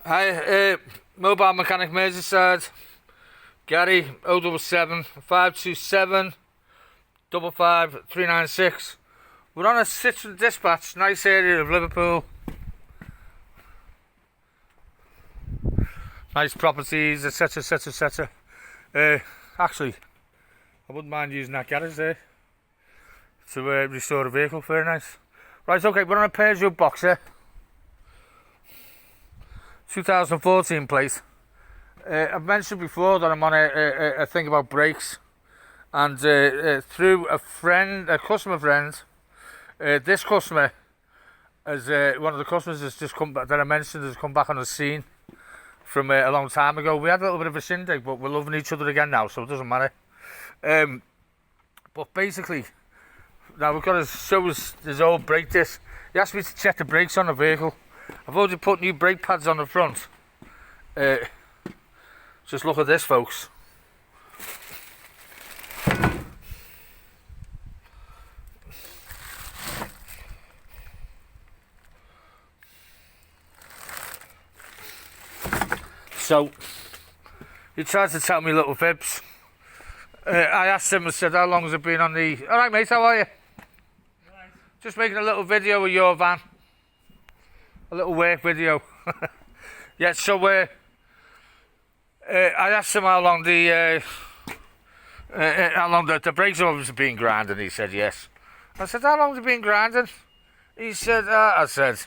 Hi, mobile mechanic Merseyside, Gary 077 527 55396. We're on a Citroen Dispatch, nice area of Liverpool. Nice properties, etc, etc, etc. Actually, I wouldn't mind using that garage there to restore a vehicle, very nice. Right, okay, we're on a Peugeot Boxer 2014 plate. I've mentioned before that I'm on a thing about brakes, and through a customer friend, this customer, as one of the customers has just come back, that I mentioned, has come back on the scene from a long time ago. We had a little bit of a shindig, but we're loving each other again now, so it doesn't matter. But basically, now we've got to show us his old brake disc. He asked me to check the brakes on the vehicle. I've already put new brake pads on the front. Just look at this, folks. So, he tried to tell me little fibs. I asked him, I said, how long has it been on the... Alright mate, how are you? Right. Just making a little video of your van. A little work video. Yeah, so I asked him how long the brakes have been grinding. He said yes. I said, how long have they been grinding? He said, I said,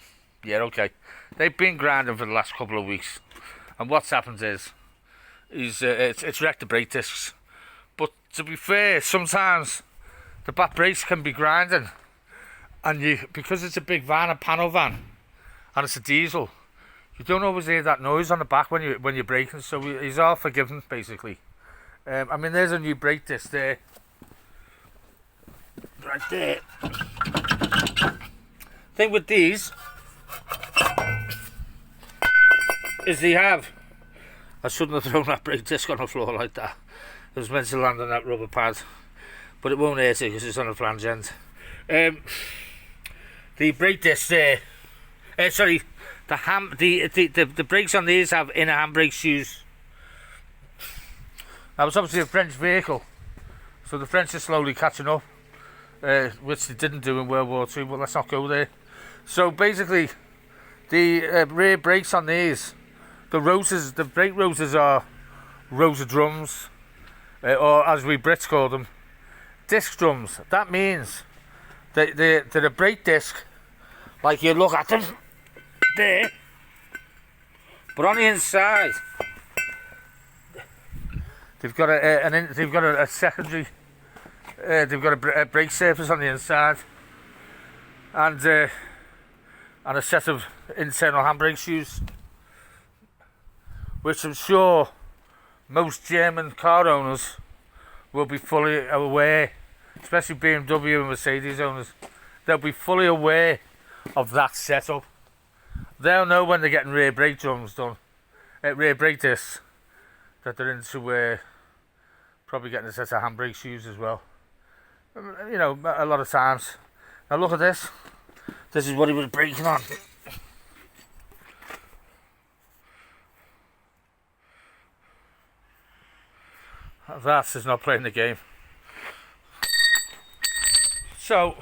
yeah, okay. They've been grinding for the last couple of weeks. And what's happened is it's wrecked the brake discs. But to be fair, sometimes the back brakes can be grinding, and because it's a big van, a panel van, and it's a diesel, you don't always hear that noise on the back when you're braking. So he's all forgiven, basically. I mean, there's a new brake disc there, right there. Thing with these is I shouldn't have thrown that brake disc on the floor like that. It was meant to land on that rubber pad, but it won't hurt it because it's on a flange end. The brake disc there, the brakes on these have inner handbrake shoes. Now it's obviously a French vehicle, so the French are slowly catching up, which they didn't do in World War II, but let's not go there. So basically, the rear brakes on these, the brake rotors are rotor drums, or as we Brits call them, disc drums. That means that they're a brake disc, like you look at them there, but on the inside they've got a secondary, they've got a brake surface on the inside, and a set of internal handbrake shoes, which I'm sure most German car owners will be fully aware, especially BMW and Mercedes owners. They'll be fully aware of that setup. They'll know when they're getting rear brake drums done, rear brake discs, that they're into probably getting a set of handbrake shoes as well. You know, a lot of times. Now look at this. This is what he was braking on. That is not playing the game. So,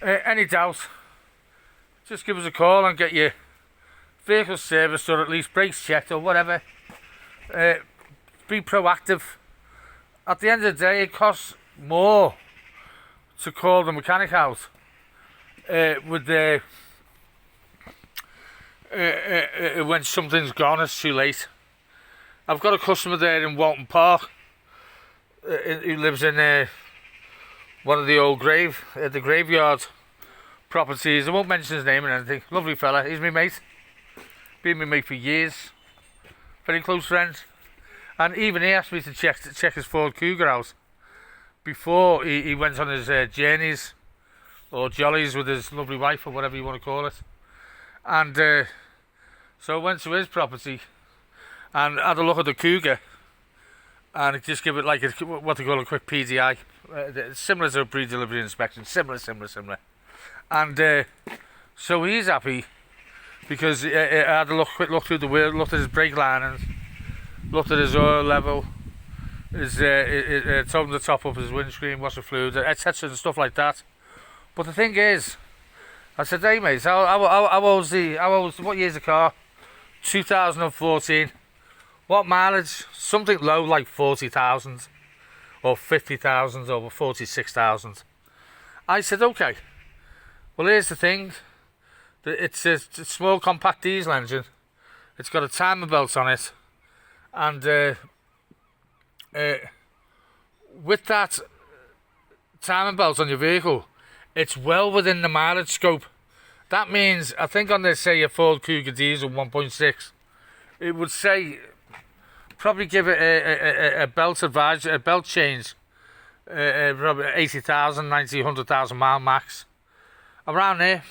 any doubt, just give us a call and get your vehicle serviced, or at least brakes checked, or whatever. Be proactive. At the end of the day, it costs more to call the mechanic out when something's gone, it's too late. I've got a customer there in Walton Park who lives in one of the old the graveyard properties. I won't mention his name or anything. Lovely fella. He's my mate. Been my mate for years. Very close friend. And even he asked me to check his Ford Cougar out before he went on his journeys or jollies with his lovely wife, or whatever you want to call it. And so I went to his property and had a look at the Cougar, and just give it like what they call a quick PDI, similar to a pre-delivery inspection, similar. And so he's happy because I had a quick look through the wheel, looked at his brake linings, looked at his oil level, told him to top up his windscreen, wash the fluid, etc. and stuff like that. But the thing is, I said, hey mate, what year's the car? 2014. What mileage? Something low like 40,000 or 50,000 or 46,000. I said, okay. Well, here's the thing. It's a small compact diesel engine. It's got a timing belt on it. And with that timing belt on your vehicle, it's well within the mileage scope. That means, I think on this, say, a Ford Cougar diesel 1.6, it would say, probably give it a belt change, probably 80,000, 90, 100,000 mile max, around there.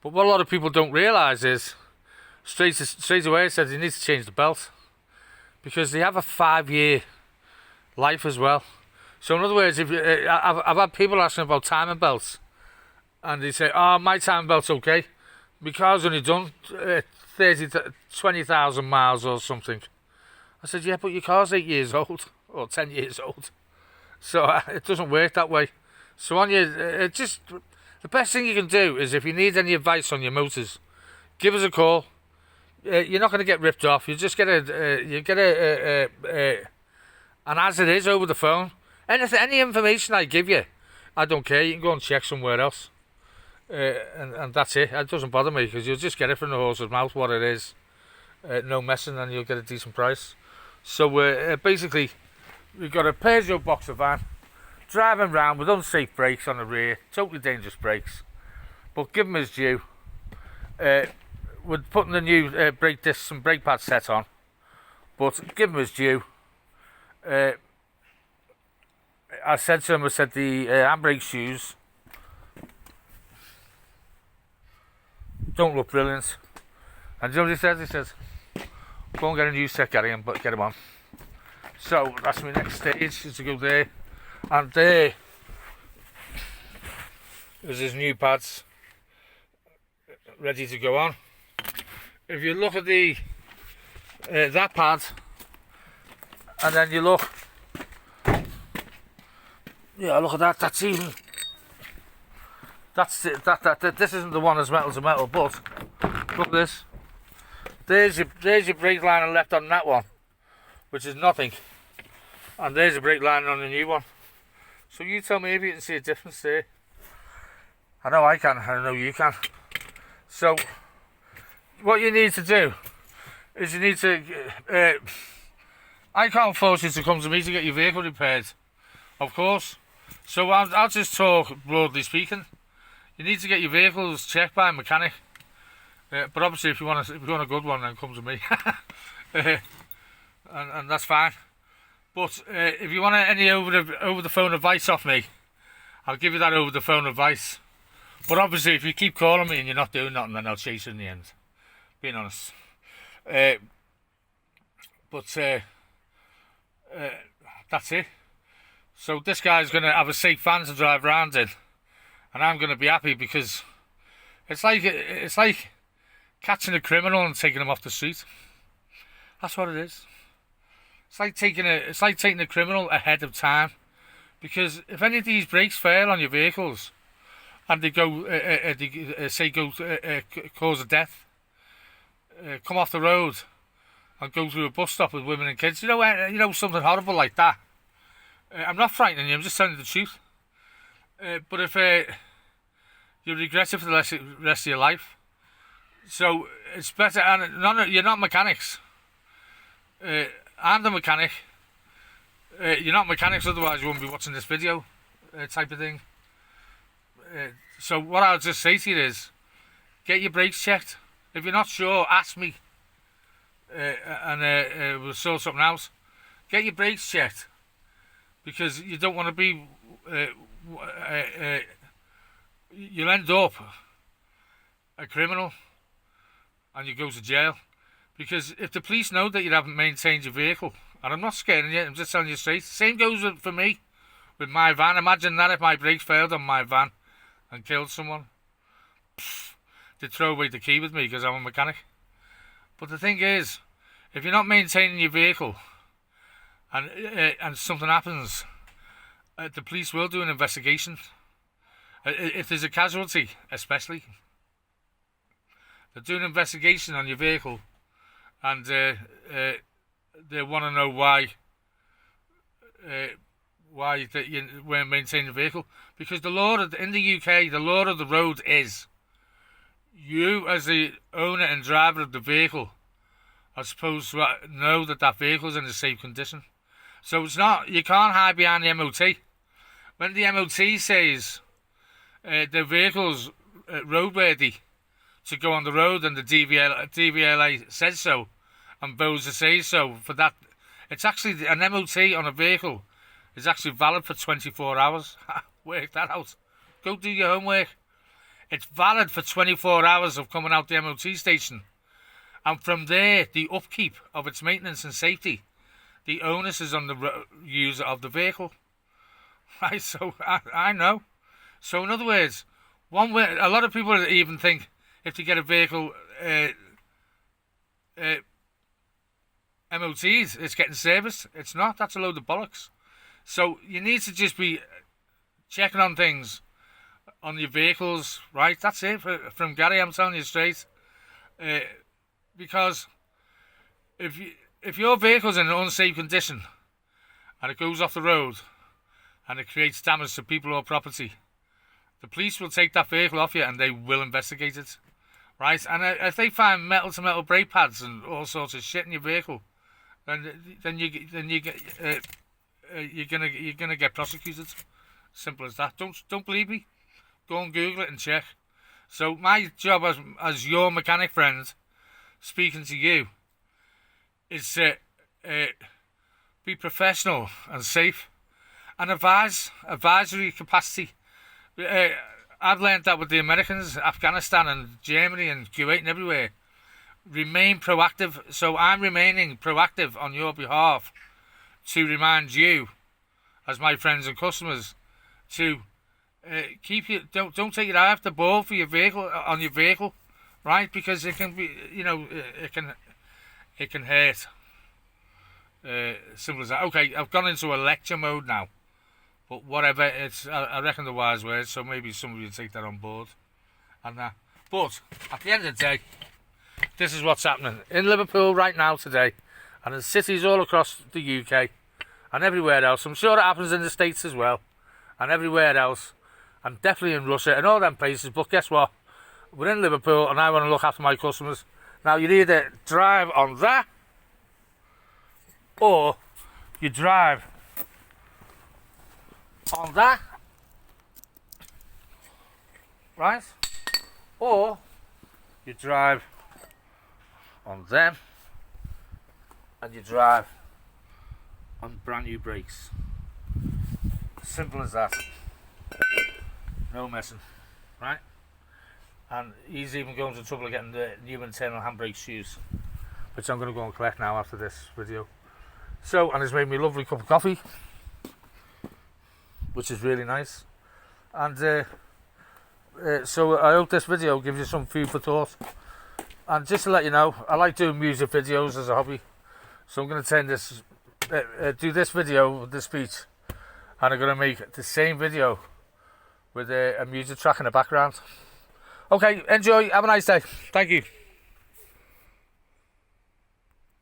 But what a lot of people don't realise is, straight away it says you need to change the belt, because they have a 5-year life as well. So in other words, if I've had people asking about timing belts, and they say, oh, my timing belt's okay. My car's only done 20,000 miles or something. I said, yeah, but your car's 8 years old, or 10 years old. So it doesn't work that way. So on your, the best thing you can do is, if you need any advice on your motors, give us a call. You're not going to get ripped off. You just get an as it is over the phone. Any information I give you, I don't care. You can go and check somewhere else. And that's it. It doesn't bother me, because you'll just get it from the horse's mouth what it is. No messing, and you'll get a decent price. So basically, we've got a Peugeot Boxer van, driving around with unsafe brakes on the rear, totally dangerous brakes. But give them his due. We're putting the new brake discs and brake pad set on, but give him his due. I said to him, the handbrake shoes don't look brilliant. And you know what he says? He says, go and get a new set, get him on. So that's my next stage, is to go there. And there is his new pads ready to go on. If you look at the that pad, and then you look, yeah, look at that. That's even. That's it. This isn't the one as metal to metal, but look at this. There's your brake liner left on that one, which is nothing, and there's a brake liner on the new one. So you tell me if you can see a difference there. I know I can. I know you can. So what you need to do is you need to. I can't force you to come to me to get your vehicle repaired, of course. So I'll just talk broadly speaking. You need to get your vehicles checked by a mechanic. But obviously, if you want a good one, then come to me, and that's fine. But if you want any over the phone advice off me, I'll give you that over the phone advice. But obviously, if you keep calling me and you're not doing nothing, then I'll chase you in the end. Being honest. That's it. So this guy's going to have a safe van to drive around in, and I'm going to be happy, because it's like catching a criminal and taking him off the street. That's what it is. It's like taking a criminal ahead of time, because if any of these brakes fail on your vehicles, and they go cause a death, come off the road and go through a bus stop with women and kids, you know something horrible like that. I'm not frightening you. I'm just telling you the truth. But if you regret it for the rest of your life, so it's better. And you're not mechanics. I'm the mechanic. You're not mechanics, otherwise you wouldn't be watching this video, type of thing. So what I'll just say to you is, get your brakes checked. If you're not sure, ask me, and we'll sort something out. Get your brakes checked, because you don't want to be. You'll end up a criminal, and you go to jail. Because if the police know that you haven't maintained your vehicle, and I'm not scaring you, I'm just telling you straight. Same goes for me with my van. Imagine that if my brakes failed on my van and killed someone. they'd throw away the key with me because I'm a mechanic. But the thing is, if you're not maintaining your vehicle and something happens, the police will do an investigation. If there's a casualty, especially, they'll do an investigation on your vehicle, and they want to know why that you weren't maintaining the vehicle. Because the law in the UK, the law of the road is, you as the owner and driver of the vehicle are supposed to know that that vehicle is in a safe condition. So it's not, you can't hide behind the MOT. When the MOT says the vehicle's roadworthy to go on the road, and the DVLA says so, and BOSA says so, for that, it's actually, an MOT on a vehicle is actually valid for 24 hours. Work that out. Go do your homework. It's valid for 24 hours of coming out the MOT station. And from there, the upkeep of its maintenance and safety, the onus is on the user of the vehicle. Right, so I know. So in other words, one way, a lot of people even think if they get a vehicle MOT'd, it's getting serviced. It's not. That's a load of bollocks. So you need to just be checking on things on your vehicles, right? That's it from Gary. I'm telling you straight, because if your vehicle's in an unsafe condition and it goes off the road and it creates damage to people or property, the police will take that vehicle off you and they will investigate it, right? And if they find metal-to-metal brake pads and all sorts of shit in your vehicle, then you're gonna get prosecuted. Simple as that. Don't believe me? Go and Google it and check. So my job as your mechanic friend, speaking to you, is to be professional and safe, and advisory capacity. I've learned that with the Americans, Afghanistan and Germany and Kuwait and everywhere. Remain proactive. So I'm remaining proactive on your behalf to remind you, as my friends and customers, to keep you, don't take your eye off the ball for your vehicle, on your vehicle, right? Because it can be, it can hurt. Simple as that. Okay, I've gone into a lecture mode now, but whatever. I reckon the wise words. So maybe some of you take that on board, and that. But at the end of the day, this is what's happening in Liverpool right now today, and in cities all across the UK and everywhere else. I'm sure it happens in the States as well, and everywhere else, and definitely in Russia and all them places. But guess what? We're in Liverpool, and I want to look after my customers. Now, you either drive on that, or you drive on that, right? Or you drive on them, and you drive on brand new brakes. Simple as that. No messing, right? And he's even going to trouble of getting the new internal handbrake shoes, which I'm going to go and collect now after this video. So, and he's made me a lovely cup of coffee, which is really nice. And so I hope this video gives you some food for thought. And just to let you know, I like doing music videos as a hobby, so I'm going to turn this, do this video with this speech, and I'm going to make the same video with a music track in the background. Okay, enjoy, have a nice day. Thank you.